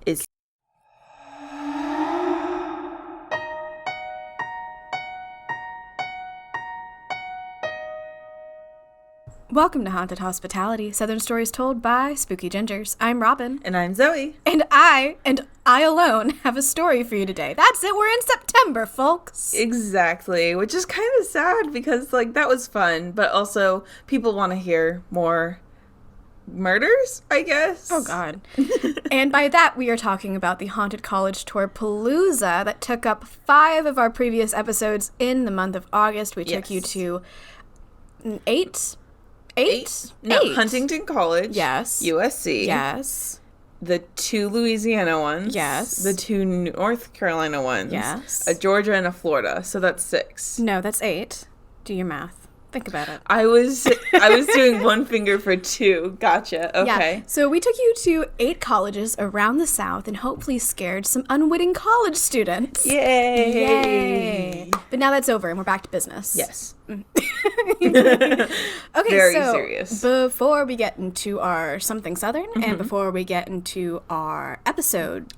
is... Welcome to Haunted Hospitality, Southern Stories told by Spooky Gingers. I'm Robin. And I'm Zoe. And I alone, have a story for you today. That's it, we're in September, folks. Exactly, which is kind of sad because, like, that was fun, but also people want to hear more murders, I guess. Oh, God. And by that, we are talking about the Haunted College Tour Palooza that took up 5 of our previous episodes in the month of August. We took you to 8? No, Huntington College. Yes. USC. Yes. The 2 Louisiana ones. Yes. The 2 North Carolina ones. Yes. A Georgia and a Florida. So that's 6. No, that's 8. Do your math. Think about it. I was doing one finger for 2. Gotcha. Okay. Yeah. So we took you to 8 colleges around the South and hopefully scared some unwitting college students. Yay! But now that's over and we're back to business. Yes. Okay, Very so serious. Before we get into our Something Southern and before we get into our episode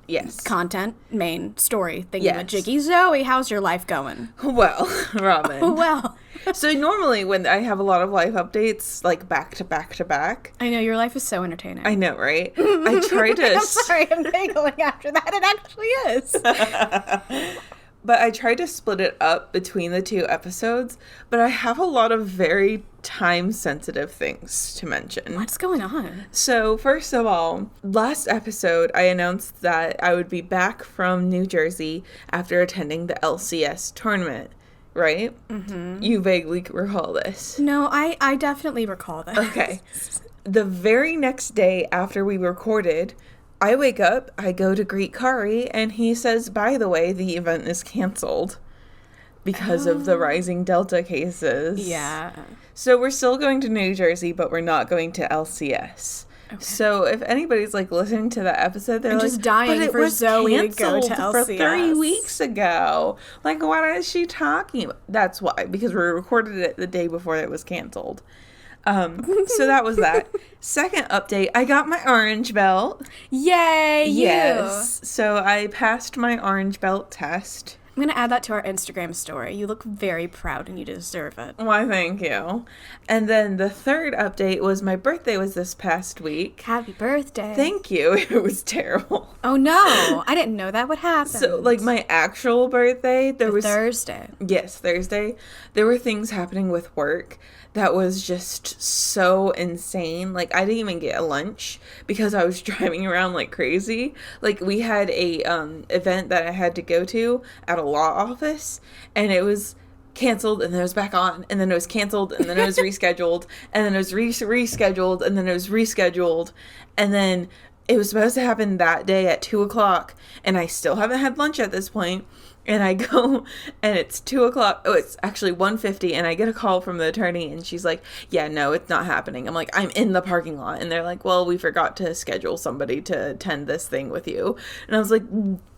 content, main story thingy-majiggy, Zoe, how's your life going? Well, Robin. Well. So normally when I have a lot of life updates, like back to back to back. I know, your life is so entertaining. I know, right? I try to... I'm sorry, I'm giggling after that. It actually is. But I tried to split it up between the 2 episodes, but I have a lot of very time-sensitive things to mention. What's going on? So, first of all, last episode, I announced that I would be back from New Jersey after attending the LCS tournament, right? Mm-hmm. You vaguely recall this. No, I definitely recall that. Okay. The very next day after we recorded, I wake up, I go to greet Kari, and he says, by the way, the event is canceled because of the rising Delta cases. Yeah. So we're still going to New Jersey, but we're not going to LCS. Okay. So if anybody's, like, listening to that episode, they're just dying for Zoe to go to LCS. For 3 weeks ago. Like, what is she talking about? That's why, because we recorded it the day before it was canceled. So that was that. Second update, I got my orange belt. Yay, you! Yes. So I passed my orange belt test. I'm going to add that to our Instagram story. You look very proud and you deserve it. Why, thank you. And then the third update was my birthday was this past week. Happy birthday. Thank you. It was terrible. Oh, no. I didn't know that would happen. So, like, my actual birthday, was... Thursday. Yes, Thursday. There were things happening with work that was just so insane. Like, I didn't even get a lunch because I was driving around like crazy. Like, we had a event that I had to go to at a law office, and it was canceled, and then it was back on, and then it was canceled, and then it was rescheduled, and then it was rescheduled, and then it was rescheduled, and then it was supposed to happen that day at 2:00, and I still haven't had lunch at this point. And I go, and it's 2:00. Oh, it's actually 1:50, and I get a call from the attorney, and she's like, yeah, no, it's not happening. I'm like, I'm in the parking lot. And they're like, well, we forgot to schedule somebody to attend this thing with you. And I was like,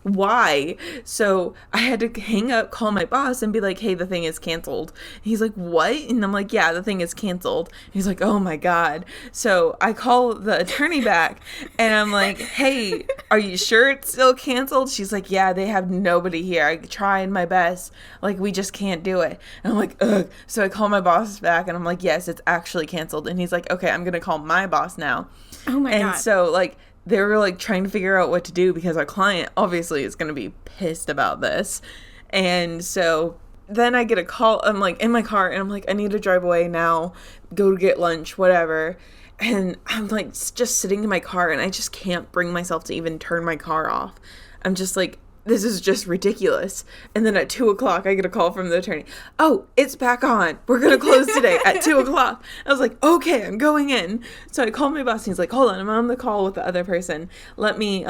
why? So I had to hang up, call my boss, and be like, hey, the thing is canceled. And he's like, what? And I'm like, yeah, the thing is canceled. And he's like, oh my God. So I call the attorney back, and I'm like, hey, are you sure it's still canceled? She's like, yeah, they have nobody here. I tried my best. Like, we just can't do it. And I'm like, ugh. So I call my boss back, and I'm like, yes, it's actually canceled. And he's like, okay, I'm going to call my boss now. Oh my God. And so, like, they were, like, trying to figure out what to do because our client obviously is going to be pissed about this. And so then I get a call. I'm, like, in my car, and I'm like, I need to drive away now, go to get lunch, whatever. And I'm, like, just sitting in my car, and I just can't bring myself to even turn my car off. I'm just, like, this is just ridiculous. And then at 2:00, I get a call from the attorney. Oh, it's back on. We're going to close today at 2:00. I was like, okay, I'm going in. So I called my boss, and he's like, hold on, I'm on the call with the other person. Let me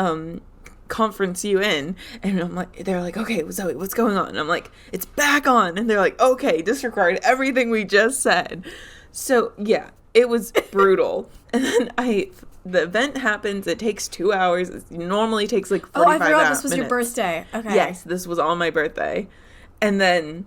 conference you in. And I'm like, they're like, okay, Zoe, what's going on? And I'm like, it's back on. And they're like, okay, disregard everything we just said. So yeah, it was brutal. And then the event happens. It takes 2 hours. It normally takes like 45 minutes. Oh, I forgot this was your birthday. Okay. Yes, this was on my birthday. And then,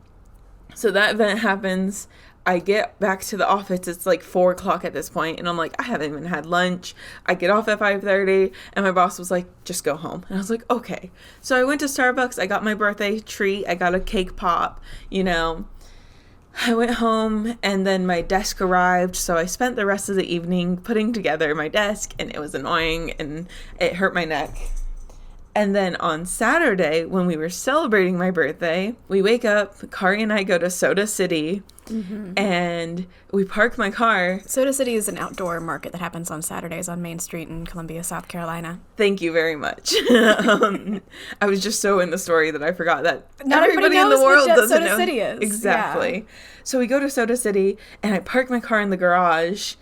so that event happens. I get back to the office. It's like 4 o'clock at this point, and I'm like, I haven't even had lunch. I get off at 5:30, and my boss was like, just go home. And I was like, okay. So I went to Starbucks. I got my birthday treat. I got a cake pop, you know. I went home, and then my desk arrived, so I spent the rest of the evening putting together my desk, and it was annoying, and it hurt my neck. And then on Saturday, when we were celebrating my birthday, we wake up, Kari and I go to Soda City, and we park my car. Soda City is an outdoor market that happens on Saturdays on Main Street in Columbia, South Carolina. Thank you very much. I was just so in the story that I forgot that not everybody in the world what doesn't Soda know. City is. Exactly. Yeah. So we go to Soda City, and I park my car in the garage,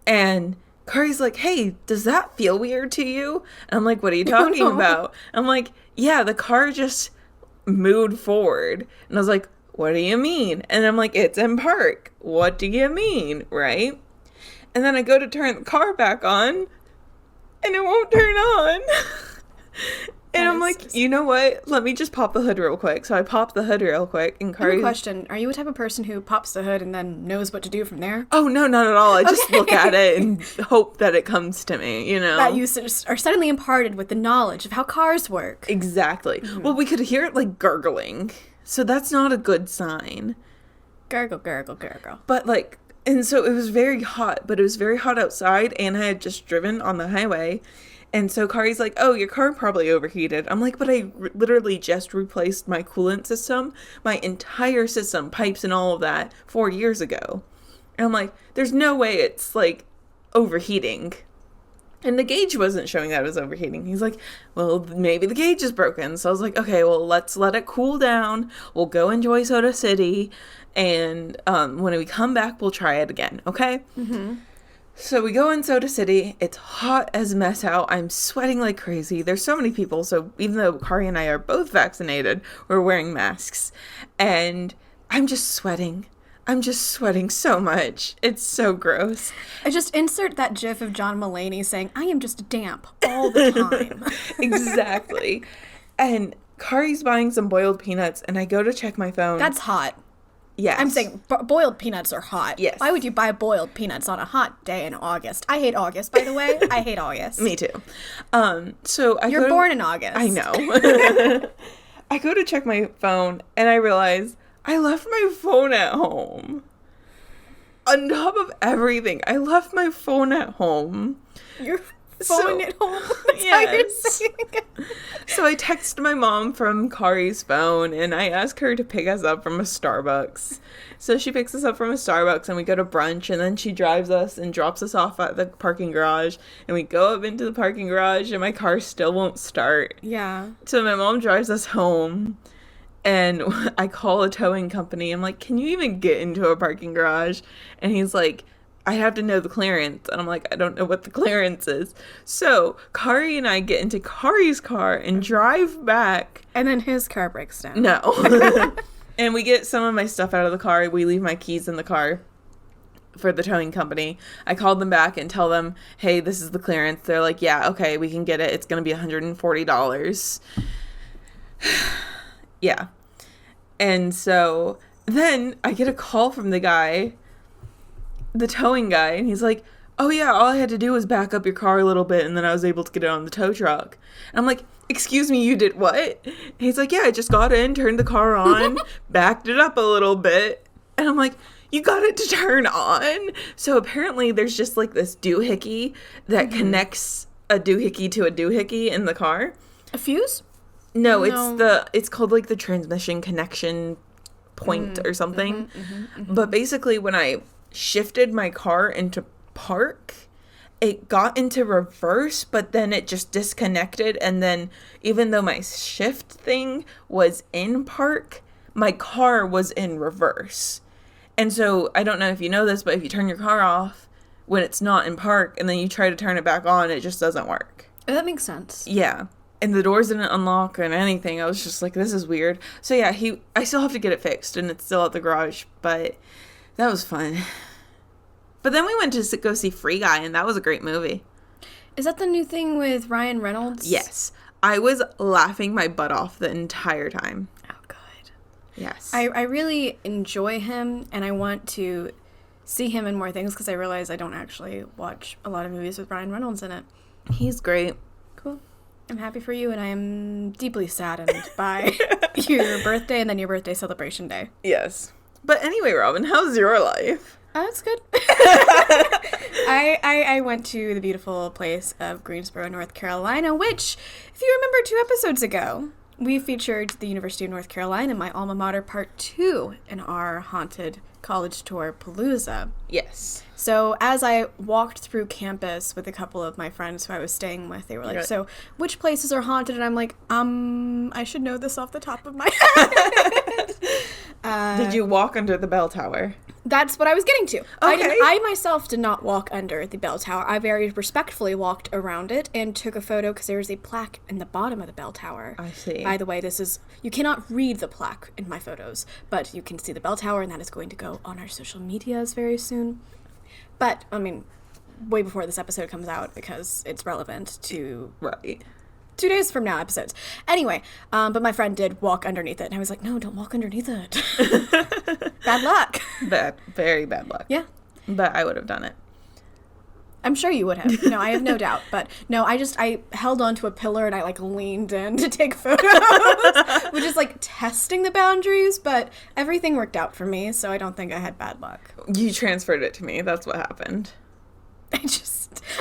and Kari's like, hey, does that feel weird to you? And I'm like, what are you talking about? I'm like, yeah, the car just moved forward. And I was like, what do you mean? And I'm like, it's in park. What do you mean? Right? And then I go to turn the car back on, and it won't turn on. And I'm like, you know what? Let me just pop the hood real quick. So I popped the hood real quick, and Kari... question. Are you a type of person who pops the hood and then knows what to do from there? Oh, no, not at all. I just look at it and hope that it comes to me, you know? That you are suddenly imparted with the knowledge of how cars work. Exactly. Well, we could hear it, like, gurgling. So that's not a good sign. Gurgle, gurgle, gurgle. But, like... And so it was very hot, but it was very hot outside, and I had just driven on the highway. And so Kari's like, oh, your car probably overheated. I'm like, but I literally just replaced my coolant system, my entire system, pipes and all of that, 4 years ago. And I'm like, there's no way it's, like, overheating. And the gauge wasn't showing that it was overheating. He's like, well, maybe the gauge is broken. So I was like, okay, well, let's let it cool down. We'll go enjoy Soda City. And when we come back, we'll try it again, okay? Mm-hmm. So we go in Soda City. It's hot as mess out. I'm sweating like crazy. There's so many people. So even though Kari and I are both vaccinated, we're wearing masks. And I'm just sweating. I'm just sweating so much. It's so gross. I just insert that gif of John Mulaney saying, I am just damp all the time. Exactly. And Kari's buying some boiled peanuts, and I go to check my phone. That's hot. Yes. I'm saying boiled peanuts are hot. Yes. Why would you buy boiled peanuts on a hot day in August? I hate August, by the way. I hate August. Me too. So You're born in August. I know. I go to check my phone, and I realize I left my phone at home. On top of everything, I left my phone at home. Your phone at home? That's yes. how you're saying it. So I text my mom from Kari's phone, and I ask her to pick us up from a Starbucks. So she picks us up from a Starbucks, and we go to brunch, and then she drives us and drops us off at the parking garage, and we go up into the parking garage, and my car still won't start. Yeah. So my mom drives us home, and I call a towing company. I'm like, can you even get into a parking garage? And he's like, I have to know the clearance. And I'm like, I don't know what the clearance is. So Kari and I get into Kari's car and drive back. And then his car breaks down. No. And we get some of my stuff out of the car. We leave my keys in the car for the towing company. I called them back and tell them, hey, this is the clearance. They're like, yeah, okay, we can get it. It's going to be $140. Yeah. And so then I get a call from the guy, the towing guy, and he's like, oh yeah, all I had to do was back up your car a little bit, and then I was able to get it on the tow truck. And I'm like, excuse me, you did what? And he's like, yeah, I just got in, turned the car on, backed it up a little bit. And I'm like, you got it to turn on? So apparently there's just like this doohickey that connects a doohickey to a doohickey in the car. A fuse? No, it's called like the transmission connection point or something. But basically when I shifted my car into park, it got into reverse, but then it just disconnected, and then even though my shift thing was in park, my car was in reverse. And so I don't know if you know this, but if you turn your car off when it's not in park and then you try to turn it back on, it just doesn't work. Oh, that makes sense. Yeah. And the doors didn't unlock or anything. I was just like, this is weird. So yeah, I still have to get it fixed, and it's still at the garage, but that was fun. But then we went to go see Free Guy, and that was a great movie. Is that the new thing with Ryan Reynolds? Yes. I was laughing my butt off the entire time. Oh, good. Yes. I really enjoy him, and I want to see him in more things because I realize I don't actually watch a lot of movies with Ryan Reynolds in it. He's great. Cool. I'm happy for you, and I am deeply saddened by your birthday and then your birthday celebration day. Yes. But anyway, Robin, how's your life? Oh, that's good. I went to the beautiful place of Greensboro, North Carolina, which, if you remember 2 episodes ago, we featured the University of North Carolina, my alma mater, part 2 in our haunted college tour Palooza. Yes. So as I walked through campus with a couple of my friends who I was staying with, they were like, so which places are haunted? And I'm like, I should know this off the top of my head. Did you walk under the bell tower? That's what I was getting to. Okay. I myself did not walk under the bell tower. I very respectfully walked around it and took a photo because there is a plaque in the bottom of the bell tower. I see. By the way, you cannot read the plaque in my photos, but you can see the bell tower, and that is going to go on our social medias very soon. But, I mean, way before this episode comes out because it's relevant to... Right. 2 days from now episodes. Anyway, but my friend did walk underneath it, and I was like, no, don't walk underneath it. Bad luck. Very bad luck. Yeah. But I would have done it. I'm sure you would have. No, I have no doubt. But no, I held onto a pillar and I leaned in to take photos, which is testing the boundaries, but everything worked out for me, so I don't think I had bad luck. You transferred it to me. That's what happened.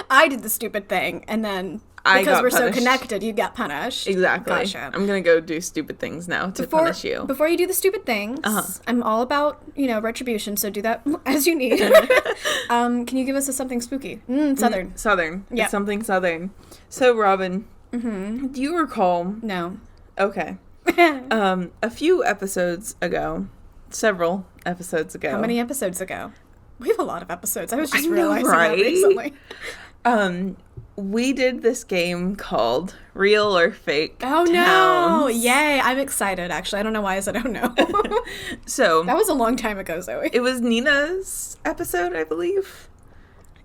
I did the stupid thing, and then because we're so connected, you got punished. Exactly. Gotcha. I'm going to go do stupid things now to punish you. Before you do the stupid things, I'm all about, retribution, so do that as you need. Can you give us something spooky? Southern. Southern. Yeah. Something Southern. So, Robin, do you recall... No. Okay. A few episodes ago, several episodes ago... How many episodes ago? We have a lot of episodes. I was just realizing that recently. We did this game called Real or Fake Towns. No! Yay! I'm excited, actually. I don't know why I said oh no. So... That was a long time ago, Zoe. It was Nina's episode, I believe.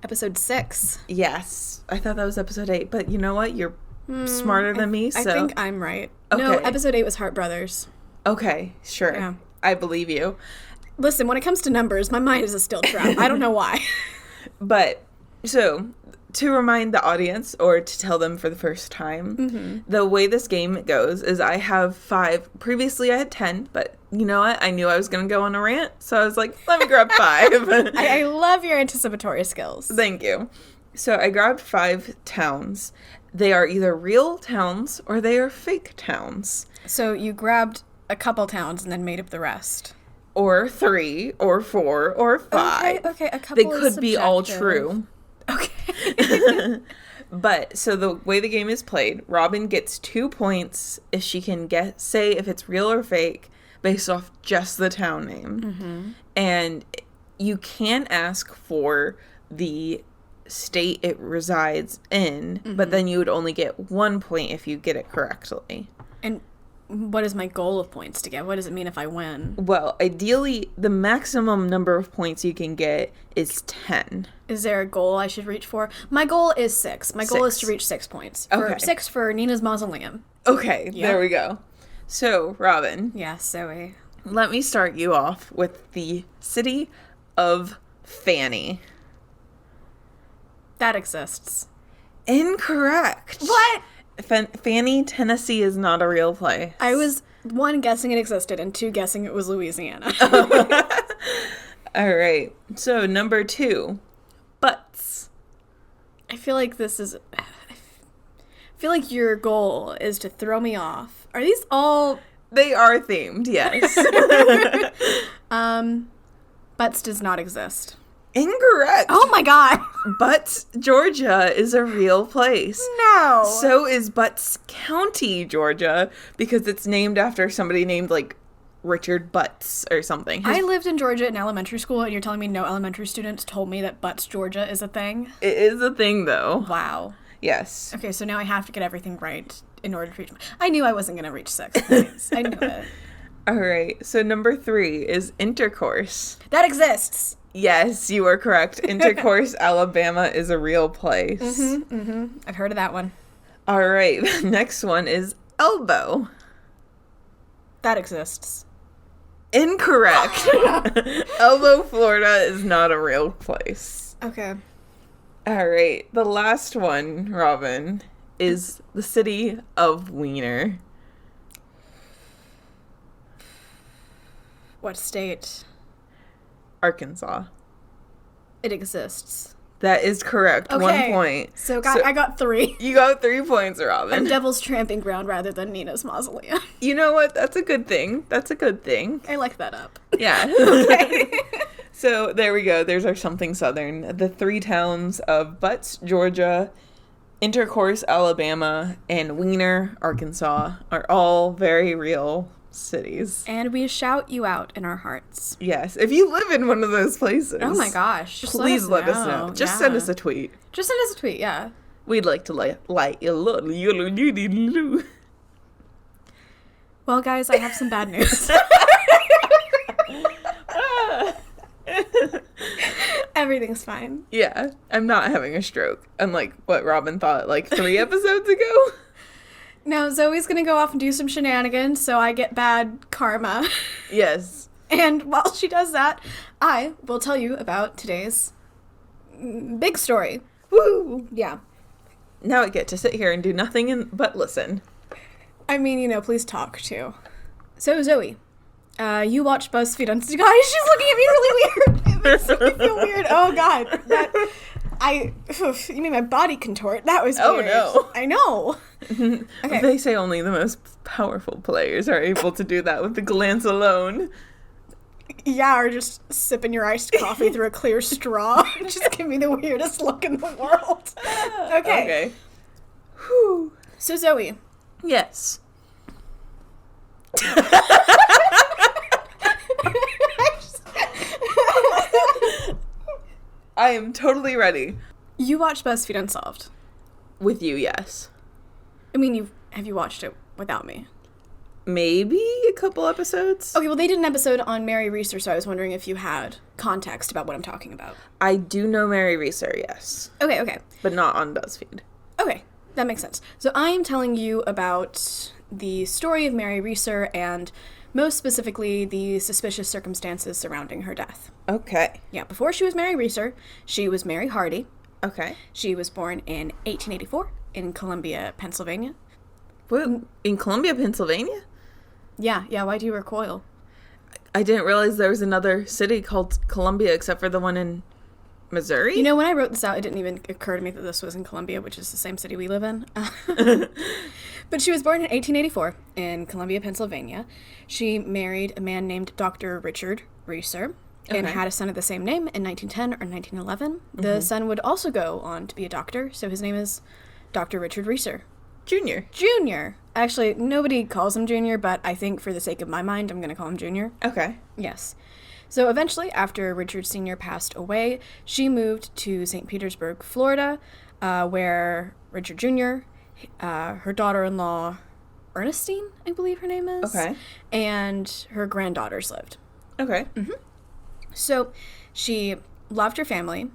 Episode 6. Yes. I thought that was episode 8, but you know what? You're smarter than me, so... I think I'm right. Okay. No, episode 8 was Hart Brothers. Okay, sure. Yeah. I believe you. Listen, when it comes to numbers, my mind is a steel trap. I don't know why. But, so, to remind the audience, or to tell them for the first time, the way this game goes is I have 5. Previously, I had 10, but you know what? I knew I was going to go on a rant, so I was like, let me grab 5. I love your anticipatory skills. Thank you. So, I grabbed 5 towns. They are either real towns or they are fake towns. So, you grabbed a couple towns and then made up the rest. Or 3, or 4, or 5. Okay, a couple They could be all true. Okay. But, so the way the game is played, Robin gets 2 points if she can say if it's real or fake based off just the town name. And you can ask for the state it resides in, but then you would only get 1 point if you get it correctly. And what is my goal of points to get? What does it mean if I win? Well, ideally, the maximum number of points you can get is 10. Is there a goal I should reach for? My goal is 6. My goal is to reach 6 points. Okay. 6 for Nina's Mausoleum. Okay, There we go. So, Robin. Yes, Zoe. Let me start you off with the city of Fanny. That exists. Incorrect. What? Fanny, Tennessee is not a real place. I was, 1, guessing it existed, and 2, guessing it was Louisiana. All right. So, number 2, butts. I feel like I feel like your goal is to throw me off. Are these all... They are themed, yes. Butts does not exist. Incorrect. Oh my god. Butts, Georgia is a real place. No. So is Butts County, Georgia, because it's named after somebody named Richard Butts or something. I lived in Georgia in elementary school, and you're telling me no elementary students told me that Butts, Georgia is a thing? It is a thing, though. Wow. Yes. Okay, so now I have to get everything right in order to reach... I knew I wasn't going to reach 6 points. I knew it. All right. So number 3 is intercourse. That exists. Yes, you are correct. Intercourse, Alabama is a real place. I've heard of that one. All right. The next one is elbow. That exists. Incorrect. Elbow, Florida is not a real place. Okay. All right. The last one, Robin, is the city of Wiener. What state? Arkansas. It exists. That is correct. Okay. 1 point. So I got 3. You got 3 points, Robin. I'm Devil's Tramping Ground rather than Nina's Mausoleum. You know what? That's a good thing. That's a good thing. I like that up. Yeah. Okay. So there we go. There's our something southern. The 3 towns of Butts, Georgia, Intercourse, Alabama, and Wiener, Arkansas are all very real cities. And we shout you out in our hearts. Yes. If you live in one of those places. Oh my gosh. Please let us know. Just send us a tweet. Just send us a tweet, yeah. We'd like to light you. Well, guys, I have some bad news. Everything's fine. Yeah. I'm not having a stroke. Unlike what Robin thought like 3 episodes ago. No, Zoe's gonna go off and do some shenanigans, so I get bad karma. Yes. And while she does that, I will tell you about today's big story. Woo! Yeah. Now I get to sit here and do nothing but listen. I mean, please talk too. So, Zoe, you watch BuzzFeed on... Guys, she's looking at me really weird. It makes me feel weird. Oh, God. You made my body contort. That was weird. Oh, no. I know. Okay. They say only the most powerful players are able to do that with the glance alone. Yeah, or just sipping your iced coffee through a clear straw. Just give me the weirdest look in the world. Okay. Whew. So, Zoe. Yes. I am totally ready. You watch BuzzFeed Unsolved. With you, yes. I mean, have you watched it without me? Maybe a couple episodes. Okay, well, they did an episode on Mary Reeser, so I was wondering if you had context about what I'm talking about. I do know Mary Reeser, yes. Okay. But not on BuzzFeed. Okay, that makes sense. So I am telling you about the story of Mary Reeser and most specifically the suspicious circumstances surrounding her death. Okay. Yeah, before she was Mary Reeser, she was Mary Hardy. Okay. She was born in 1884 in Columbia, Pennsylvania. What? In Columbia, Pennsylvania? Yeah, why do you recoil? I didn't realize there was another city called Columbia except for the one in Missouri. You know, when I wrote this out, it didn't even occur to me that this was in Columbia, which is the same city we live in. But she was born in 1884 in Columbia, Pennsylvania. She married a man named Dr. Richard Reeser and had a son of the same name in 1910 or 1911. The son would also go on to be a doctor, so his name is Dr. Richard Reeser. Junior. Actually, nobody calls him Junior, but I think for the sake of my mind, I'm going to call him Junior. Okay. Yes. So eventually, after Richard Sr. passed away, she moved to St. Petersburg, Florida, where Richard Jr., her daughter-in-law, Ernestine, I believe her name is, and her granddaughters lived. Okay. Mm-hmm. So she loved her family,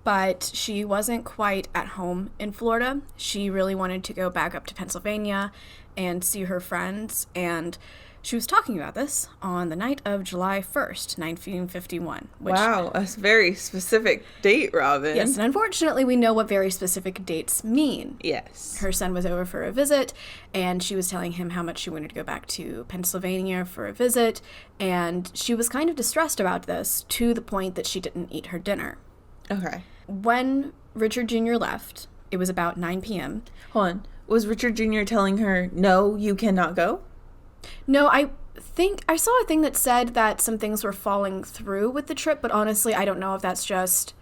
but she wasn't quite at home in Florida. She really wanted to go back up to Pennsylvania and see her friends, and she was talking about this on the night of July 1st, 1951. Wow, a very specific date, Robin. Yes, and unfortunately we know what very specific dates mean. Yes. Her son was over for a visit, and she was telling him how much she wanted to go back to Pennsylvania for a visit, and she was kind of distressed about this to the point that she didn't eat her dinner. Okay. When Richard Jr. left, it was about 9 p.m. Hold on. Was Richard Jr. telling her, no, you cannot go? No, I think I saw a thing that said that some things were falling through with the trip, but honestly, I don't know if that's just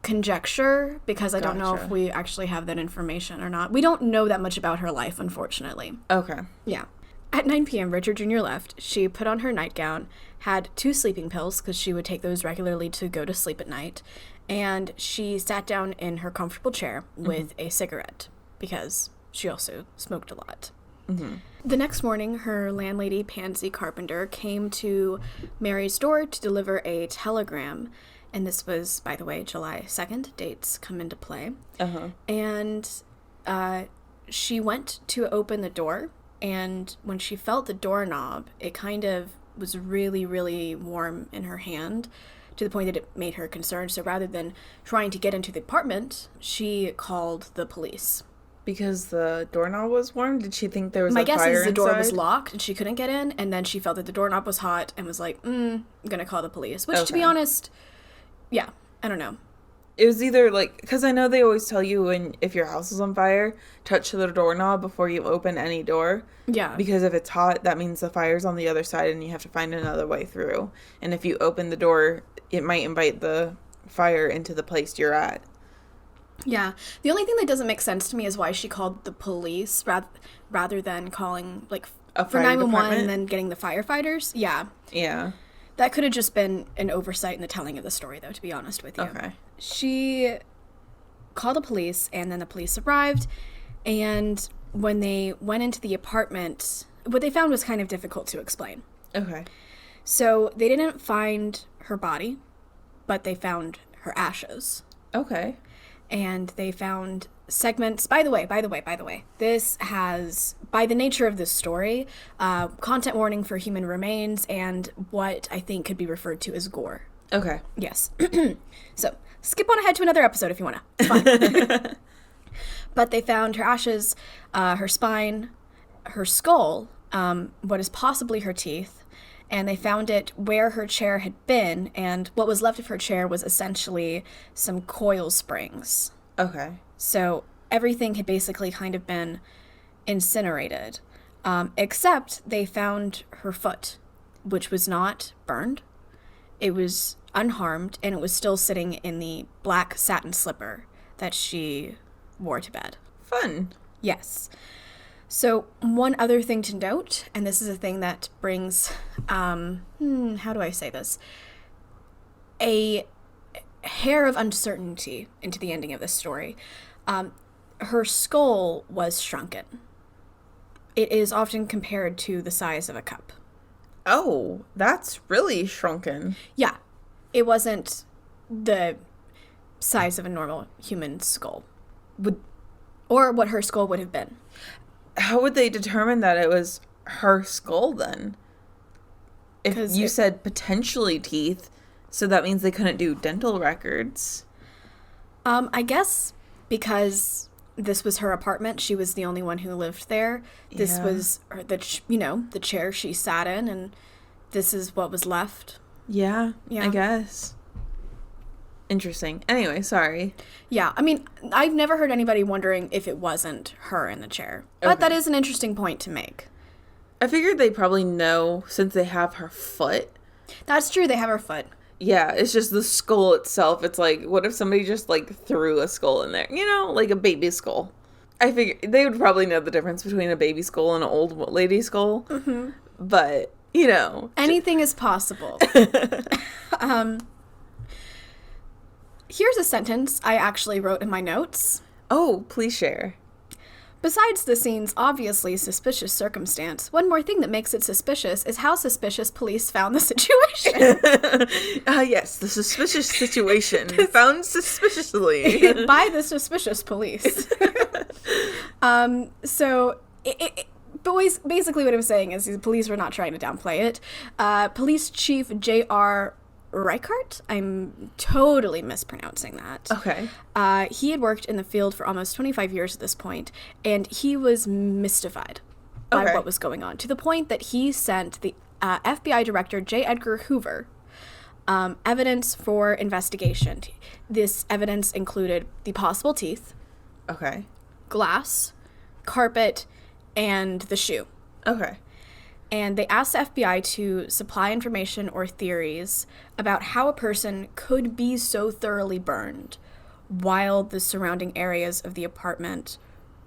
conjecture, because I don't know if we actually have that information or not. We don't know that much about her life, unfortunately. Okay. Yeah. At 9 p.m., Richard Jr. left. She put on her nightgown, had 2 sleeping pills, because she would take those regularly to go to sleep at night, and she sat down in her comfortable chair with a cigarette, because she also smoked a lot. Mm-hmm. The next morning, her landlady, Pansy Carpenter, came to Mary's door to deliver a telegram. And this was, by the way, July 2nd. Dates come into play. Uh-huh. And she went to open the door. And when she felt the doorknob, it kind of was really, really warm in her hand to the point that it made her concerned. So rather than trying to get into the apartment, she called the police. Because the doorknob was warm? Did she think there was My a guess fire is the door was inside? locked and she couldn't get in, and then she felt that the doorknob was hot and was like, I'm gonna call the police. Which, to be Okay. honest, yeah, I don't know. It was either like, because I know they always tell you if your house is on fire, touch the doorknob before you open any door. Yeah. Because if it's hot, that means the fire's on the other side and you have to find another way through. And if you open the door, it might invite the fire into the place you're at. Yeah. The only thing that doesn't make sense to me is why she called the police rather than calling, like, A for fire 911 department? and then getting the firefighters. Yeah. Yeah. That could have just been an oversight in the telling of the story, though, to be honest with you. Okay. She called the police, and then the police arrived, and when they went into the apartment, what they found was kind of difficult to explain. Okay. So they didn't find her body, but they found her ashes. Okay. And they found segments. By the way, this has, by the nature of this story, content warning for human remains and what I think could be referred to as gore. Okay. Yes. So skip on ahead to another episode if you want to. It's fine. But they found her ashes, her spine, her skull, what is possibly her teeth, and they found it where her chair had been, and what was left of her chair was essentially some coil springs. Okay. So everything had basically kind of been incinerated, except they found her foot, which was not burned. It was unharmed, and it was still sitting in the black satin slipper that she wore to bed. Fun. Yes. So one other thing to note, and this is a thing that brings, how do I say this? A hair of uncertainty into the ending of this story. Her skull was shrunken. It is often compared to the size of a cup. Oh, that's really shrunken. Yeah. It wasn't the size of a normal human skull. Or what her skull would have been. How would they determine that it was her skull then? If 'Cause you said potentially teeth, so that means they couldn't do dental records. I guess because this was her apartment, she was the only one who lived there. This Yeah. was the chair she sat in, and this is what was left. Yeah, Yeah. I guess. Interesting. Anyway, sorry. Yeah, I mean, I've never heard anybody wondering if it wasn't her in the chair. But that is an interesting point to make. I figured they probably know since they have her foot. That's true, they have her foot. Yeah, it's just the skull itself. It's like, what if somebody just like threw a skull in there? You know, like a baby skull. I figure they would probably know the difference between a baby skull and an old lady skull. Mm-hmm. But, you know. Anything is possible. Here's a sentence I actually wrote in my notes. Oh, please share. Besides the scene's obviously suspicious circumstance, one more thing that makes it suspicious is how suspicious police found the situation. Yes, the suspicious situation found suspiciously. By the suspicious police. So, basically what I'm saying is the police were not trying to downplay it. Police Chief J.R. Reichert? I'm totally mispronouncing that. Okay. He had worked in the field for almost 25 years at this point, and he was mystified by Okay. what was going on, to the point that he sent the FBI Director J. Edgar Hoover evidence for investigation. This evidence included the possible teeth, Okay. glass, carpet, and the shoe. Okay. And they asked the FBI to supply information or theories about how a person could be so thoroughly burned while the surrounding areas of the apartment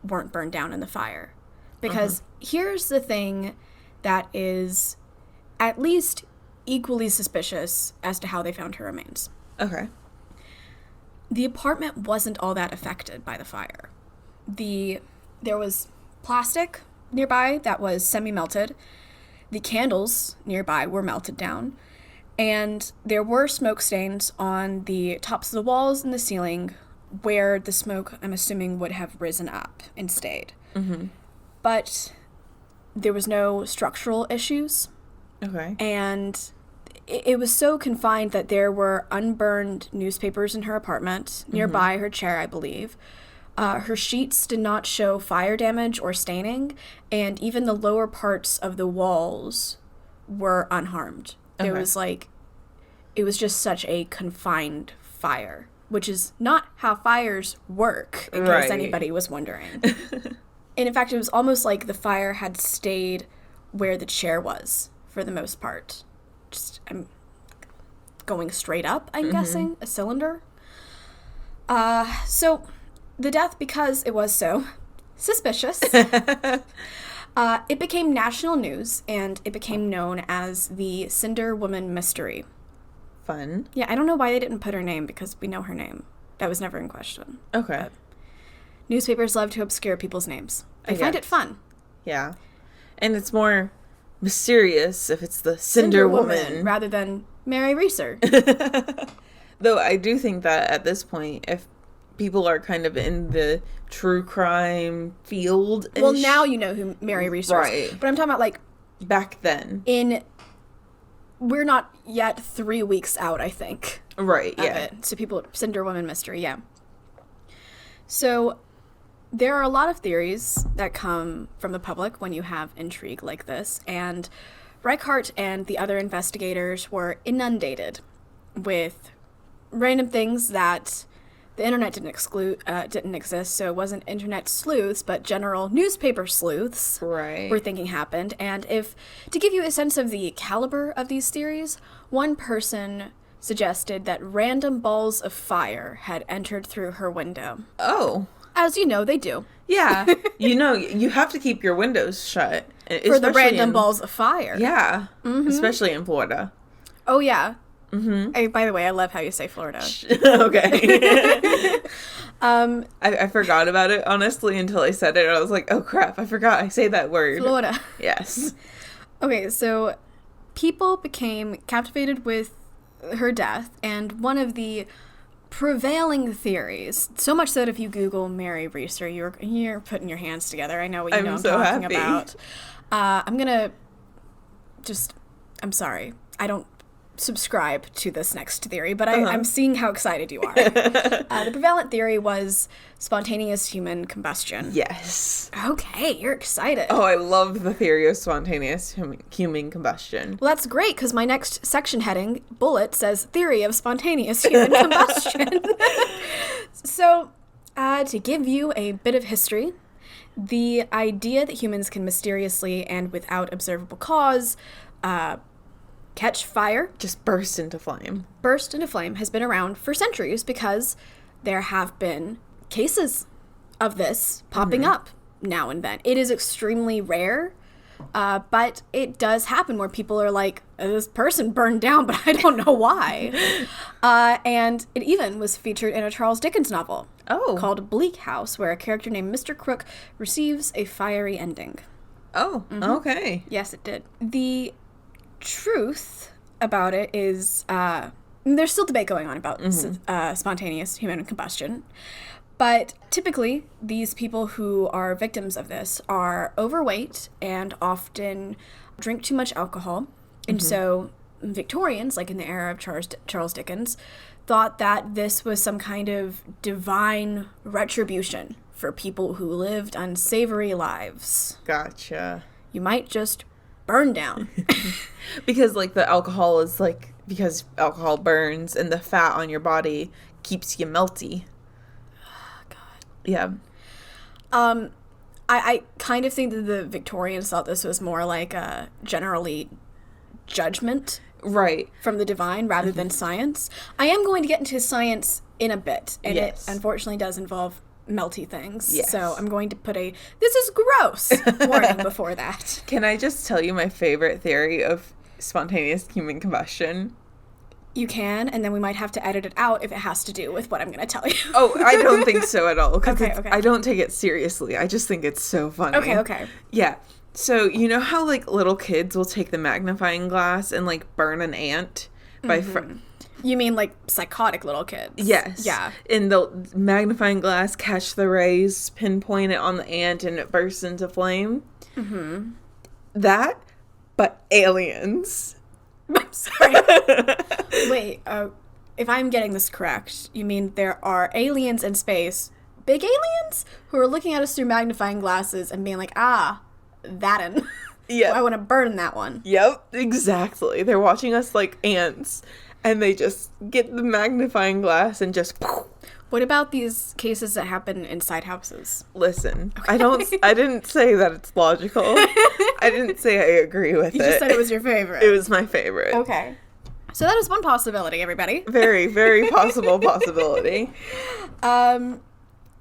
weren't burned down in the fire. Because here's the thing that is at least equally suspicious as to how they found her remains. Okay. The apartment wasn't all that affected by the fire. There was plastic nearby that was semi-melted. The candles nearby were melted down, and there were smoke stains on the tops of the walls and the ceiling where the smoke, I'm assuming, would have risen up and stayed. Mm-hmm. But there was no structural issues. Okay. And it was so confined that there were unburned newspapers in her apartment, nearby her chair, I believe. Her sheets did not show fire damage or staining, and even the lower parts of the walls were unharmed. Okay. It was just such a confined fire, which is not how fires work, in case anybody was wondering. And in fact, it was almost like the fire had stayed where the chair was for the most part. Just, I'm going straight up, I'm guessing, a cylinder. So the death, because it was so suspicious, it became national news, and it became known as the Cinder Woman Mystery. Fun. Yeah, I don't know why they didn't put her name, because we know her name. That was never in question. Okay. But newspapers love to obscure people's names. I find it fun. Yeah. And it's more mysterious if it's the Cinder Woman. Rather than Mary Reeser. Though I do think that at this point, if people are kind of in the true crime field. Well, now you know who Mary Reeser is. But I'm talking about, like, back then. We're not yet 3 weeks out, I think. Right, yeah. So Cinder Woman Mystery, yeah. So there are a lot of theories that come from the public when you have intrigue like this, and Reichart and the other investigators were inundated with random things that the internet didn't exist, so it wasn't internet sleuths, but general newspaper sleuths were thinking happened. And to give you a sense of the caliber of these theories, one person suggested that random balls of fire had entered through her window. Oh. As you know, they do. Yeah. You have to keep your windows shut. For the random balls of fire. Yeah. Mm-hmm. Especially in Florida. Oh, yeah. Mm-hmm. By the way, I love how you say Florida. Okay. I forgot about it, honestly, until I said it. I was like, oh, crap, I forgot I say that word. Florida. Yes. Okay, so people became captivated with her death, and one of the prevailing theories, so much so that if you Google Mary Reeser, you're putting your hands together. I know what I'm talking about. I'm sorry. I don't subscribe to this next theory, but I'm seeing how excited you are. The prevalent theory was spontaneous human combustion. Yes. Okay, you're excited. Oh, I love the theory of spontaneous human combustion. Well, that's great, because my next section heading, bullet, says theory of spontaneous human combustion. So, to give you a bit of history, the idea that humans can mysteriously and without observable cause catch fire, just burst into flame, has been around for centuries, because there have been cases of this popping up now and then. It is extremely rare, but it does happen where people are like, this person burned down, but I don't know why. And it even was featured in a Charles Dickens novel called Bleak House, where a character named Mr. Crook receives a fiery ending. Oh, okay. Yes, it did. The truth about it is there's still debate going on about spontaneous human combustion, but typically these people who are victims of this are overweight and often drink too much alcohol, and so Victorians, like in the era of Charles Dickens, thought that this was some kind of divine retribution for people who lived unsavory lives. Gotcha. You might just burn down. Because, like, the alcohol is, like, because alcohol burns and the fat on your body keeps you melty. Oh, God. Yeah. I kind of think that the Victorians thought this was more like a generally judgment. Right. From the divine rather than science. I am going to get into science in a bit, and it unfortunately does involve melty things. Yes. So I'm going to put this is gross warning before that. Can I just tell you my favorite theory of spontaneous human combustion? You can, and then we might have to edit it out if it has to do with what I'm going to tell you. Oh, I don't think so at all. Okay. I don't take it seriously. I just think it's so funny. Okay. Yeah. So, you know how, like, little kids will take the magnifying glass and, like, burn an ant by... You mean, like, psychotic little kids? Yes. Yeah. And the magnifying glass catch the rays, pinpoint it on the ant, and it bursts into flame? Mm-hmm. That but aliens. I'm sorry. Wait, if I'm getting this correct, you mean there are aliens in space, big aliens, who are looking at us through magnifying glasses and being like, that'un. Yeah. I want to burn that one. Yep, exactly. They're watching us like ants, and they just get the magnifying glass and just... What about these cases that happen inside houses? Listen, okay. I didn't say that it's logical. I didn't say I agree with it. You just said it was your favorite. It was my favorite. Okay. So that is one possibility, everybody. Very, very possible possibility.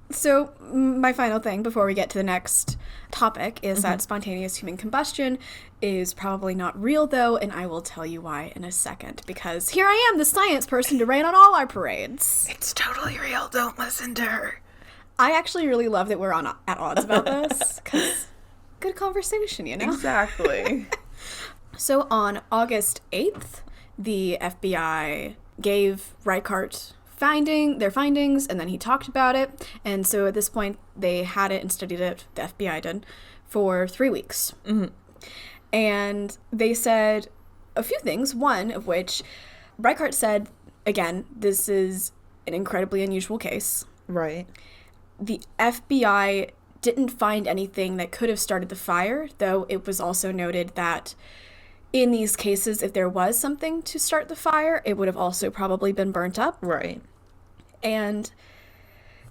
So my final thing before we get to the next topic is that spontaneous human combustion is probably not real, though, and I will tell you why in a second, because here I am, the science person, to rain on all our parades. It's totally real. Don't listen to her. I actually really love that we're at odds about this, because good conversation, you know? Exactly. So on August 8th, the FBI gave Reichardt their findings, and then he talked about it. And so at this point, they had it and studied it, the FBI did, for 3 weeks. Mm-hmm. And they said a few things, one of which Reichardt said, again, this is an incredibly unusual case. Right. The FBI didn't find anything that could have started the fire, though it was also noted that in these cases, if there was something to start the fire, it would have also probably been burnt up. Right. And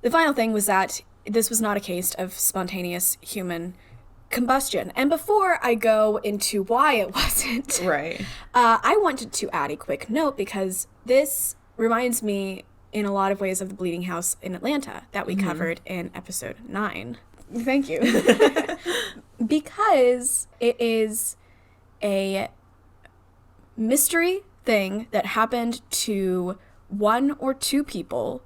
the final thing was that this was not a case of spontaneous human combustion. And before I go into why it wasn't, right, I wanted to add a quick note, because this reminds me in a lot of ways of the Bleeding House in Atlanta that we covered in episode 9. Thank you. Because it is a mystery thing that happened to one or two people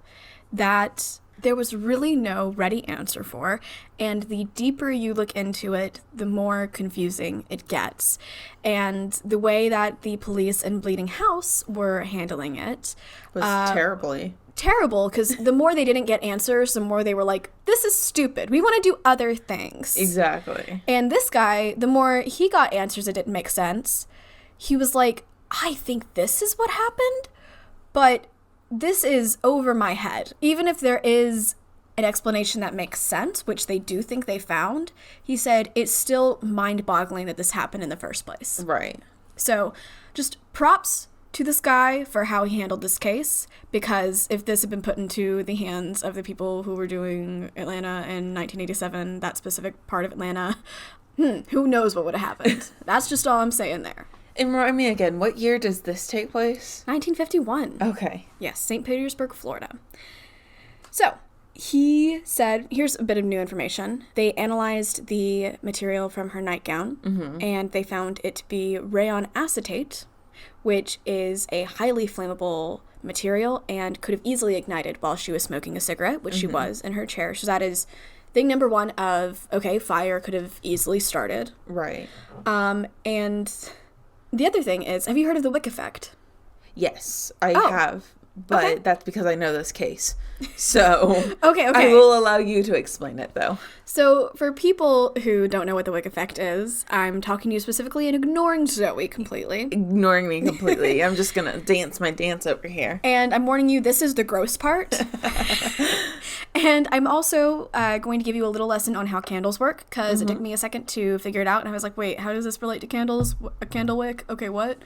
that there was really no ready answer for, and the deeper you look into it, the more confusing it gets. And the way that the police in Bleeding House were handling it was terrible, because the more they didn't get answers, the more they were like, this is stupid, we want to do other things. Exactly. And this guy, the more he got answers that didn't make sense, he was like, I think this is what happened, but this is over my head. Even if there is an explanation that makes sense, which they do think they found, he said it's still mind-boggling that this happened in the first place. Right. So just props to this guy for how he handled this case, because if this had been put into the hands of the people who were doing Atlanta in 1987, that specific part of Atlanta, who knows what would have happened. That's just all I'm saying there. And remind me again, what year does this take place? 1951. Okay. Yes, St. Petersburg, Florida. So, he said, here's a bit of new information. They analyzed the material from her nightgown, and they found it to be rayon acetate, which is a highly flammable material and could have easily ignited while she was smoking a cigarette, which she was in her chair. So that is thing number one of, okay, fire could have easily started. Right. And the other thing is, have you heard of the wick effect? Yes, I have, but that's because I know this case. So okay. I will allow you to explain it, though. So for people who don't know what the wick effect is, I'm talking to you specifically and ignoring Zoey completely. Ignoring me completely. I'm just going to dance my dance over here. And I'm warning you, this is the gross part. And I'm also going to give you a little lesson on how candles work, because it took me a second to figure it out. And I was like, wait, how does this relate to candles? A candle wick? Okay, what?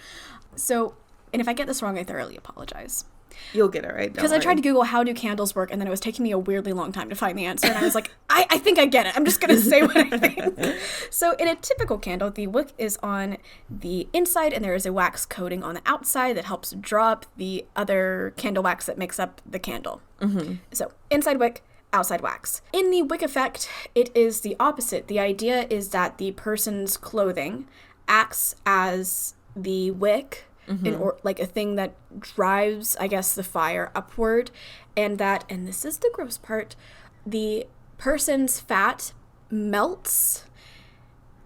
So, and if I get this wrong, I thoroughly apologize. You'll get it right. Because I tried to Google how do candles work, and then it was taking me a weirdly long time to find the answer. And I was like, I think I get it. I'm just going to say what I think. So in a typical candle, the wick is on the inside, and there is a wax coating on the outside that helps draw up the other candle wax that makes up the candle. So inside wick, outside wax. In the wick effect, it is the opposite. The idea is that the person's clothing acts as the wick, like a thing that drives, I guess, the fire upward, and this is the gross part, the person's fat melts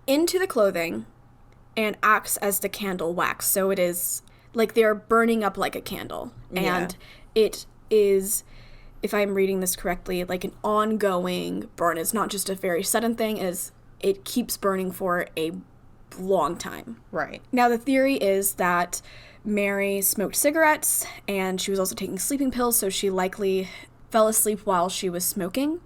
into the clothing and acts as the candle wax. So it is like they're burning up like a candle. And it is, if I'm reading this correctly, like an ongoing burn. It's not just a very sudden thing, it keeps burning for a long time. Right. Now, the theory is that Mary smoked cigarettes, and she was also taking sleeping pills, so she likely fell asleep while she was smoking.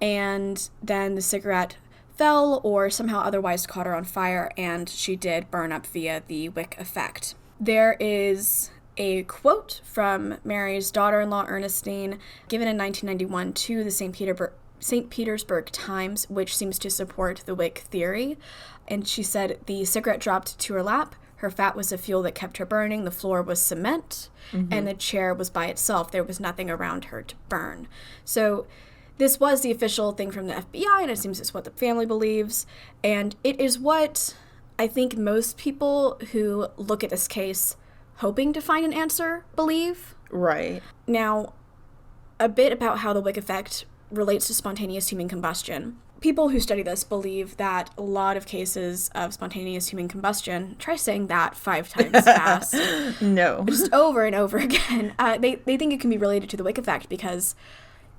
And then the cigarette fell or somehow otherwise caught her on fire, and she did burn up via the wick effect. There is a quote from Mary's daughter-in-law, Ernestine, given in 1991 to the St. Petersburg Times, which seems to support the wick theory. And she said, the cigarette dropped to her lap. Her fat was the fuel that kept her burning. The floor was cement, and the chair was by itself. There was nothing around her to burn. So this was the official thing from the FBI, and it seems it's what the family believes. And it is what I think most people who look at this case hoping to find an answer believe. Right. Now, a bit about how the wick effect relates to spontaneous human combustion. People who study this believe that a lot of cases of spontaneous human combustion, try saying that 5 times fast. No. Just over and over again. They think it can be related to the wick effect because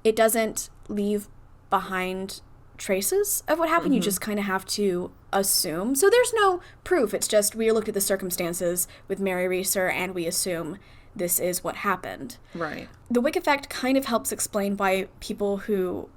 it doesn't leave behind traces of what happened. You just kind of have to assume. So there's no proof. It's just we looked at the circumstances with Mary Reeser and we assume this is what happened. Right. The wick effect kind of helps explain why people who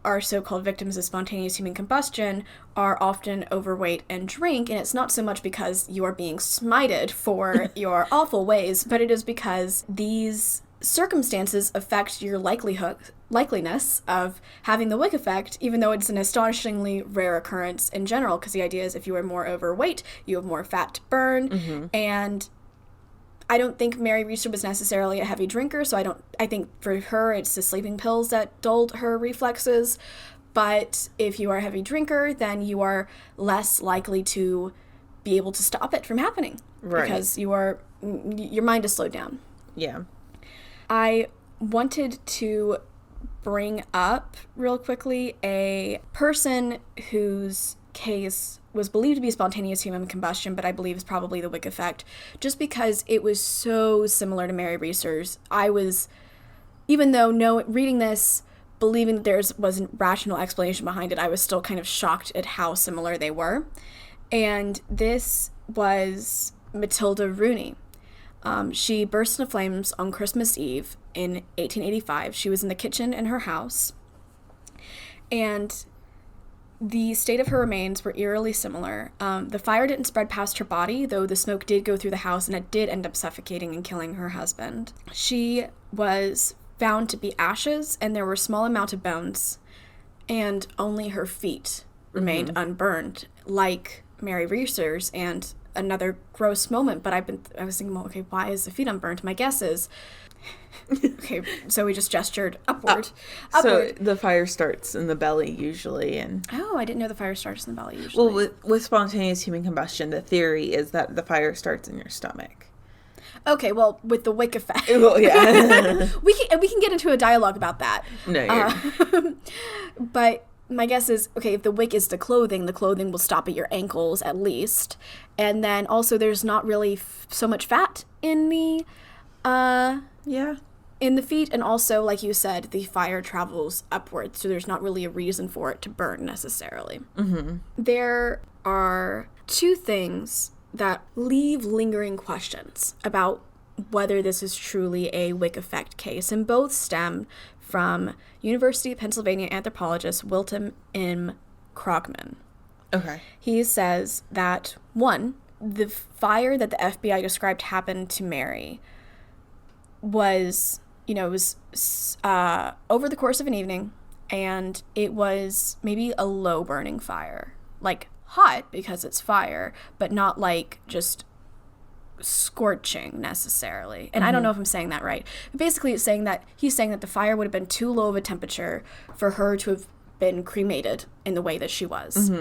are so-called victims of spontaneous human combustion are often overweight and drink, and it's not so much because you are being smited for your awful ways, but it is because these circumstances affect your likeliness of having the wick effect, even though it's an astonishingly rare occurrence in general, because the idea is if you are more overweight, you have more fat to burn, and I don't think Mary Reeser was necessarily a heavy drinker, so I think for her it's the sleeping pills that dulled her reflexes. But if you are a heavy drinker, then you are less likely to be able to stop it from happening. Right. Because your mind is slowed down. Yeah. I wanted to bring up real quickly a person whose case was believed to be spontaneous human combustion, but I believe is probably the wick effect, just because it was so similar to Mary Reeser's. I was, even though reading this, believing that there was a rational explanation behind it, I was still kind of shocked at how similar they were. And this was Matilda Rooney. She burst into flames on Christmas Eve in 1885. She was in the kitchen in her house, and the state of her remains were eerily similar. The fire didn't spread past her body, though the smoke did go through the house, and it did end up suffocating and killing her husband. She was found to be ashes, and there were small amount of bones, and only her feet remained unburned, like Mary Reeser's. And another gross moment, but I was thinking, well, okay, why is the feet unburned? My guess is, okay, so we just gestured upward. So the fire starts in the belly usually, and oh, I didn't know the fire starts in the belly usually. well, with spontaneous human combustion, the theory is that the fire starts in your stomach. Okay, well, with the wick effect, Well, yeah, we can get into a dialogue about that. No, But my guess is, okay, if the wick is the clothing will stop at your ankles at least, and then also there's not really so much fat in the yeah, in the feet, and also, like you said, the fire travels upwards, so there's not really a reason for it to burn necessarily. There are 2 things that leave lingering questions about whether this is truly a wick effect case, and both stem from University of Pennsylvania anthropologist Wilton M. Krogman. okay, He says that, 1, the fire that the FBI described happened to Mary was, over the course of an evening, and it was maybe a low burning fire, like hot because it's fire, but not like just scorching necessarily. And I don't know if I'm saying that right. But basically he's saying that the fire would have been too low of a temperature for her to have been cremated in the way that she was.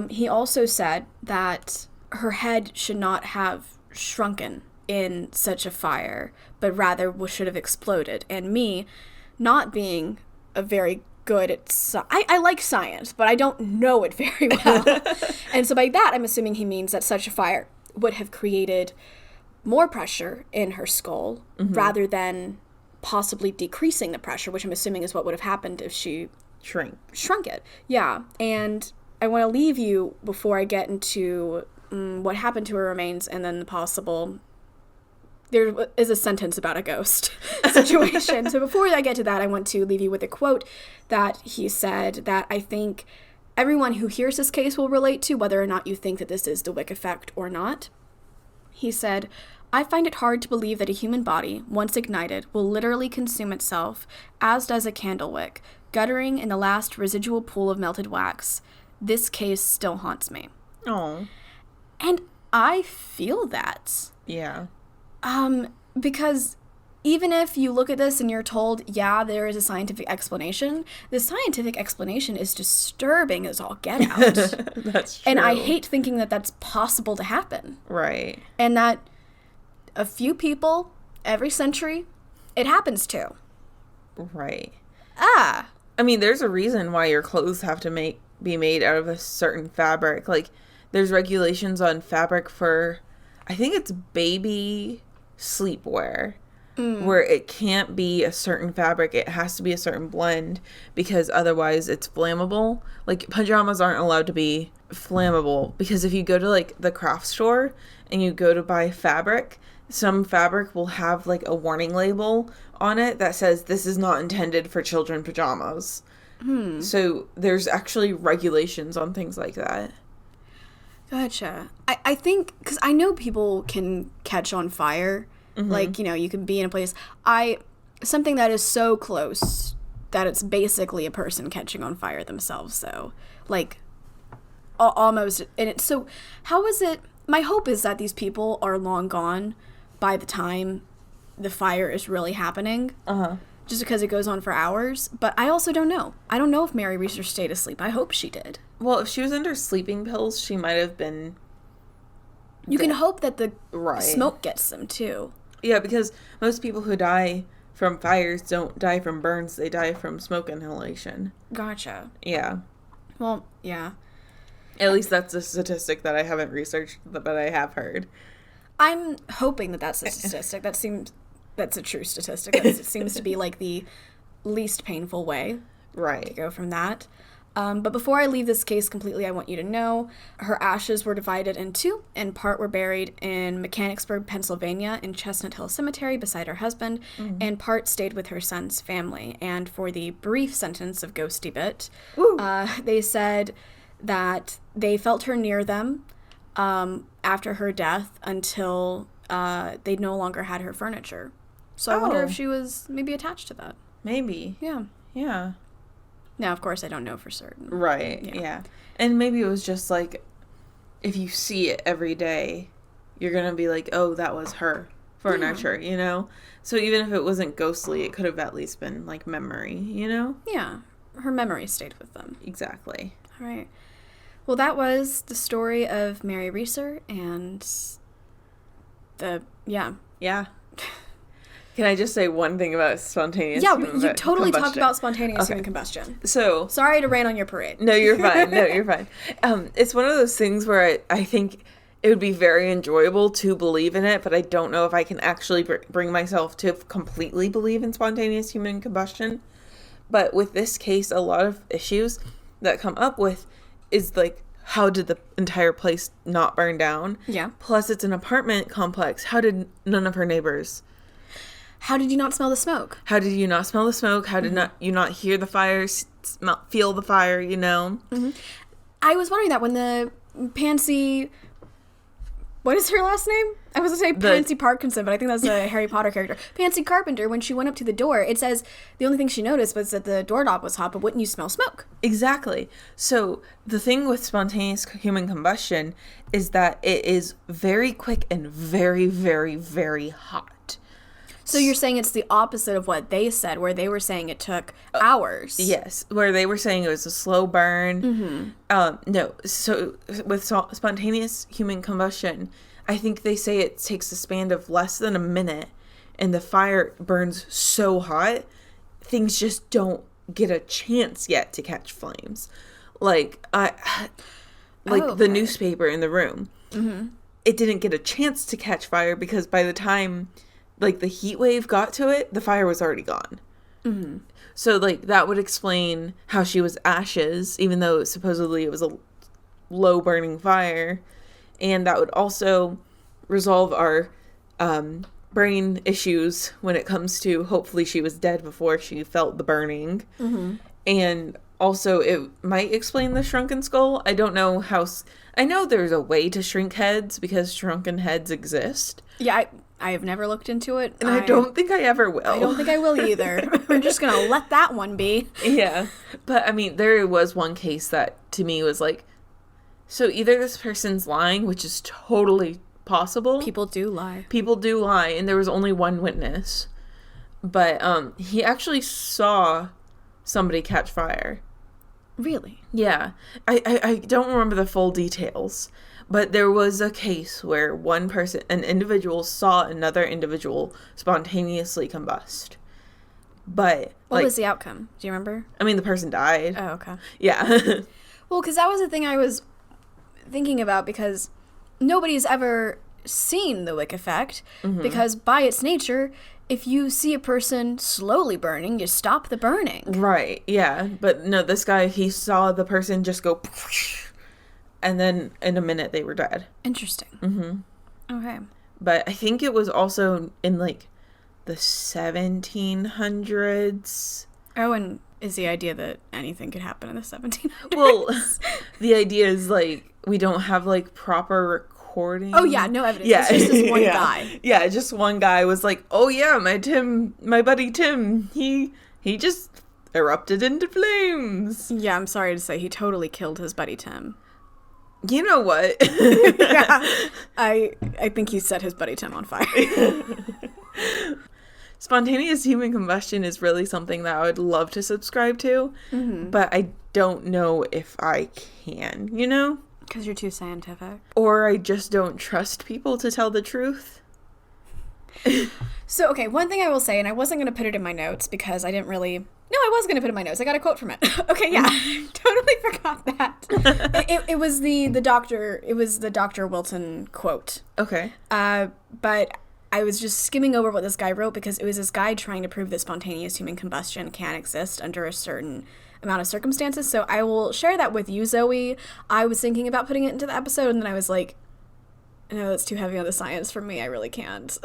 He also said that her head should not have shrunken in such a fire, but rather should have exploded. And me, not being a very good at I like science, but I don't know it very well. And so by that, I'm assuming he means that such a fire would have created more pressure in her skull rather than possibly decreasing the pressure, which I'm assuming is what would have happened if she shrunk it. Yeah. And I want to leave you, before I get into what happened to her remains, and then the possible... There is a sentence about a ghost situation. So before I get to that, I want to leave you with a quote that he said that I think everyone who hears this case will relate to, whether or not you think that this is the Wick effect or not. He said, "I find it hard to believe that a human body, once ignited, will literally consume itself, as does a candle wick, guttering in the last residual pool of melted wax. This case still haunts me." Oh. And I feel that. Yeah. Because even if you look at this and you're told, yeah, there is a scientific explanation, the scientific explanation is disturbing as all get out. That's true. And I hate thinking that that's possible to happen. Right. And that a few people every century, it happens to. Right. Ah. I mean, there's a reason why your clothes have to be made out of a certain fabric. Like, there's regulations on fabric for, I think it's baby sleepwear, where it can't be a certain fabric. It has to be a certain blend because otherwise it's flammable. Like, pajamas aren't allowed to be flammable because if you go to, like, the craft store and you go to buy fabric, some fabric will have, like, a warning label on it that says this is not intended for children pajamas. So there's actually regulations on things like that. Gotcha. I think, because I know people can catch on fire. Like, you know, you can be in a place. Something that is so close that it's basically a person catching on fire themselves, though. Like, almost. And it's so, how is it? My hope is that these people are long gone by the time the fire is really happening. Just because it goes on for hours. But I also don't know. I don't know if Mary Reeser stayed asleep. I hope she did. Well, if she was under sleeping pills, she might have been... You can hope that the Right. smoke gets them, too. Yeah, because most people who die from fires don't die from burns. They die from smoke inhalation. Gotcha. Yeah. Well, yeah. At least that's a statistic that I haven't researched, but I have heard. I'm hoping that that's a statistic. That's a true statistic. It seems to be, like, the least painful way to Right. go from that. But before I leave this case completely, I want you to know her ashes were divided in two, and part were buried in Mechanicsburg, Pennsylvania, in Chestnut Hill Cemetery beside her husband, and part stayed with her son's family. And for the brief sentence of Ghosty Bit, they said that they felt her near them after her death until they no longer had her furniture. So I wonder if she was maybe attached to that. Maybe. Yeah. Yeah. Now, of course, I don't know for certain. Right. Yeah. And maybe it was just like, if you see it every day, you're going to be like, oh, that was her furniture, you know? So even if it wasn't ghostly, it could have at least been like memory, you know? Yeah. Her memory stayed with them. Exactly. All right. Well, that was the story of Mary Reeser and yeah. Yeah. Can I just say one thing about spontaneous Yeah, human you totally combustion? talked about spontaneous Okay. human combustion. So... Sorry to rain on your parade. No, you're fine. No, you're fine. It's one of those things where I think it would be very enjoyable to believe in it, but I don't know if I can actually bring myself to completely believe in spontaneous human combustion. But with this case, a lot of issues that come up with is like, how did the entire place not burn down? Yeah. Plus, it's an apartment complex. How did none of her neighbors... How did you not smell the smoke? How did you not smell the smoke? How did you not hear the fire, feel the fire, you know? I was wondering that when the Pansy... What is her last name? I was going to say Pansy Parkinson, but I think that's a Harry Potter character. Pansy Carpenter, when she went up to the door, it says the only thing she noticed was that the doorknob was hot, but wouldn't you smell smoke? Exactly. So the thing with spontaneous human combustion is that it is very quick and very, very, very hot. So you're saying it's the opposite of what they said, where they were saying it took hours. Yes, where they were saying it was a slow burn. No, so with spontaneous human combustion, I think they say it takes a span of less than a minute, and the fire burns so hot, things just don't get a chance yet to catch flames. Like the newspaper in the room, it didn't get a chance to catch fire because by the time... like, the heat wave got to it, the fire was already gone. So, like, that would explain how she was ashes, even though supposedly it was a low-burning fire. And that would also resolve our brain issues when it comes to hopefully she was dead before she felt the burning. Mm-hmm. And also it might explain the shrunken skull. I don't know how... I know there's a way to shrink heads because shrunken heads exist. Yeah, I have never looked into it. And I don't think I ever will. I don't think I will either. We're just going to let that one be. Yeah. But, I mean, there was one case that, to me, was like, so either this person's lying, which is totally possible. People do lie. People do lie, and there was only one witness. But he actually saw somebody catch fire. Really? Yeah. I don't remember the full details. But there was a case where an individual saw another individual spontaneously combust. But what was the outcome? Do you remember? I mean, the person died. Oh, okay. Yeah. Well, because that was the thing I was thinking about, because nobody's ever seen the wick effect, because by its nature, if you see a person slowly burning, you stop the burning. Right, yeah. But no, this guy, he saw the person just go... And then in a minute, they were dead. Interesting. Mm-hmm. Okay. But I think it was also in, like, the 1700s. Oh, and is the idea that anything could happen in the 1700s? Well, the idea is, like, we don't have, like, proper recording. Oh, yeah, no evidence. Yeah. It's just this one guy. Yeah, just one guy was like, oh, yeah, my buddy Tim, he just erupted into flames. Yeah, I'm sorry to say, he totally killed his buddy Tim. You know what? Yeah, I think he set his buddy Tim on fire. Spontaneous human combustion is really something that I would love to subscribe to, but I don't know if I can, you know? Because you're too scientific. Or I just don't trust people to tell the truth. So, okay, one thing I will say, and I wasn't going to put it in my notes because I didn't really... No, I was going to put it in my notes. I got a quote from it. Okay, yeah. Totally forgot that. It was the doctor... It was the Dr. Wilton quote. Okay. But I was just skimming over what this guy wrote because it was this guy trying to prove that spontaneous human combustion can exist under a certain amount of circumstances. So I will share that with you, Zoe. I was thinking about putting it into the episode, and then I was like, no, that's too heavy on the science for me. I really can't.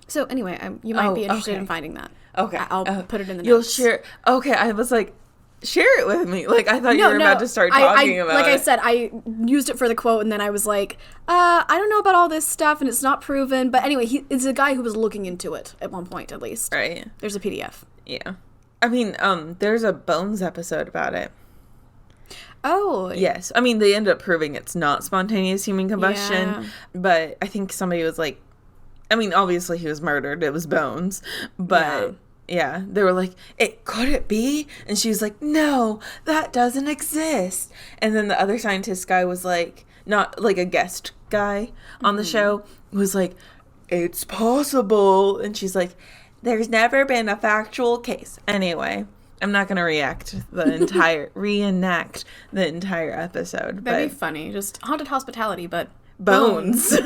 So anyway, you might be interested in finding that. Okay. I'll put it in the notes. You'll share. Okay, I was like, share it with me. Like, I thought you were about to start talking about it. Like I said, I used it for the quote, and then I was like, I don't know about all this stuff, and it's not proven. But anyway, it's a guy who was looking into it at one point, at least. Right. There's a PDF. Yeah. I mean, there's a Bones episode about it. Oh. Yes. I mean, they end up proving it's not spontaneous human combustion. Yeah. But I think somebody was like, I mean, obviously he was murdered. It was Bones. But, yeah, they were like, could it be? And she was like, no, that doesn't exist. And then the other scientist guy was like, not like a guest guy on the show, was like, it's possible. And she's like, there's never been a factual case. Anyway, I'm not going to reenact the entire episode. That'd be funny. Just haunted hospitality, but Bones.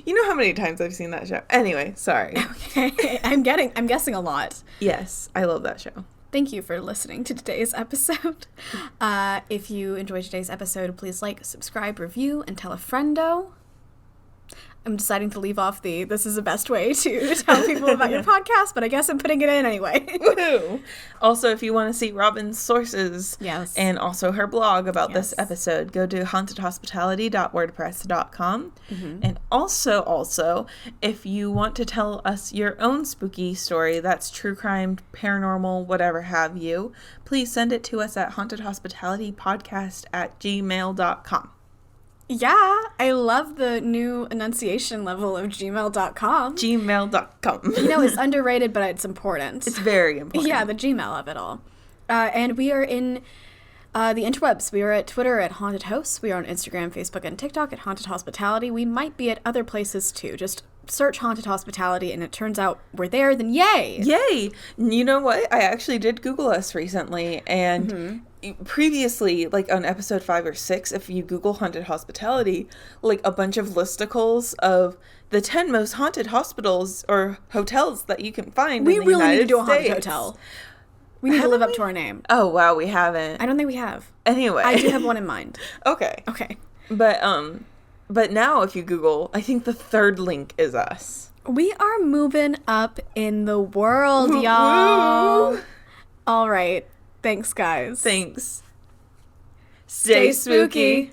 You know how many times I've seen that show. Anyway, sorry. Okay. I'm guessing a lot. Yes, I love that show. Thank you for listening to today's episode. If you enjoyed today's episode, please like, subscribe, review, and tell a friendo. I'm deciding to leave off this is the best way to tell people about your podcast, but I guess I'm putting it in anyway. Woohoo! Also, if you want to see Robin's sources and also her blog about this episode, go to hauntedhospitality.wordpress.com. And also, if you want to tell us your own spooky story, that's true crime, paranormal, whatever have you, please send it to us at hauntedhospitalitypodcast@gmail.com. Yeah, I love the new enunciation level of gmail.com. Gmail.com. You know, it's underrated, but it's important. It's very important. Yeah, the Gmail of it all. And we are in the interwebs. We are at Twitter at Haunted Hosts. We are on Instagram, Facebook, and TikTok at Haunted Hospitality. We might be at other places, too. Just search Haunted Hospitality, and it turns out we're there, then yay! Yay! You know what? I actually did Google us recently, and previously, like on episode 5 or 6, if you Google Haunted Hospitality, like a bunch of listicles of the 10 most haunted hospitals or hotels that you can find in the United States. We really need to do a haunted hotel. We need to live up to our name. Oh, wow, we haven't. I don't think we have. Anyway. I do have one in mind. Okay. Okay. But now if you Google, I think the third link is us. We are moving up in the world, y'all. Woo. All right. Thanks, guys. Thanks. Stay spooky.